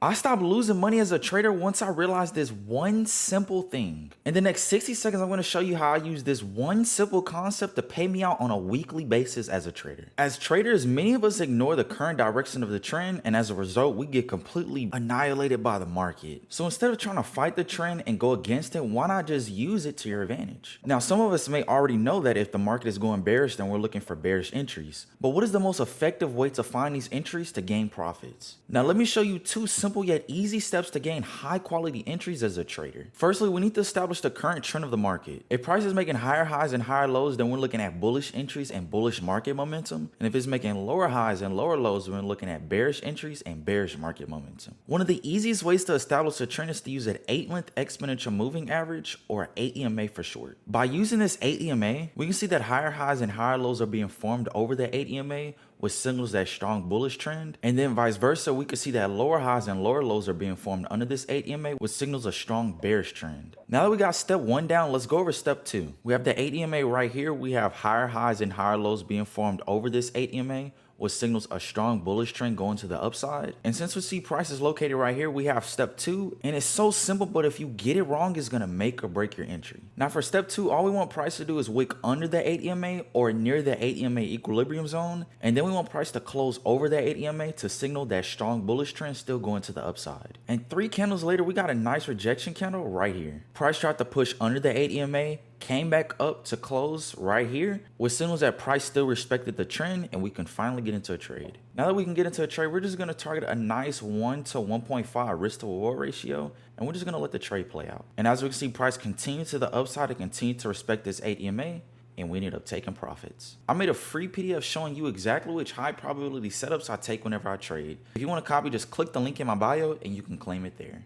I stopped losing money as a trader once I realized this one simple thing. In the next 60 seconds, I'm going to show you how I use this one simple concept to pay me out on a weekly basis as a trader. As traders, many of us ignore the current direction of the trend, and as a result, we get completely annihilated by the market. So instead of trying to fight the trend and go against it, why not just use it to your advantage? Now, some of us may already know that if the market is going bearish, then we're looking for bearish entries. But what is the most effective way to find these entries to gain profits? Now, let me show you two simple yet easy steps to gain high quality entries as a trader. Firstly, we need to establish the current trend of the market. If price is making higher highs and higher lows, then we're looking at bullish entries and bullish market momentum. And if it's making lower highs and lower lows, we're looking at bearish entries and bearish market momentum. One of the easiest ways to establish a trend is to use an 8-month exponential moving average, or 8-EMA for short. By using this 8-EMA, we can see that higher highs and higher lows are being formed over the 8-EMA, which signals that strong bullish trend. And then vice versa, we could see that lower highs and lower lows are being formed under this 8-EMA, which signals a strong bearish trend. Now that we got step one down, let's go over step two. We have the 8-EMA right here. We have higher highs and higher lows being formed over this 8-EMA, which signals a strong bullish trend going to the upside. And since we see prices located right here, we have step two, and it's so simple, but if you get it wrong, it's gonna make or break your entry. Now for step two, all we want price to do is wick under the 8-EMA or near the 8-EMA equilibrium zone, and then we want price to close over the 8-EMA to signal that strong bullish trend still going to the upside. And 3 candles later, we got a nice rejection candle right here. Price tried to push under the 8-EMA, came back up to close right here, which signals that price still respected the trend and we can finally get into a trade. Now that we can get into a trade, we're just going to target a nice 1 to 1.5 risk to reward ratio, and we're just going to let the trade play out. And as we can see, price continue to the upside and continue to respect this 8-EMA, and we ended up taking profits. I made a free PDF showing you exactly which high probability setups I take whenever I trade. If you want a copy, just click the link in my bio and you can claim it there.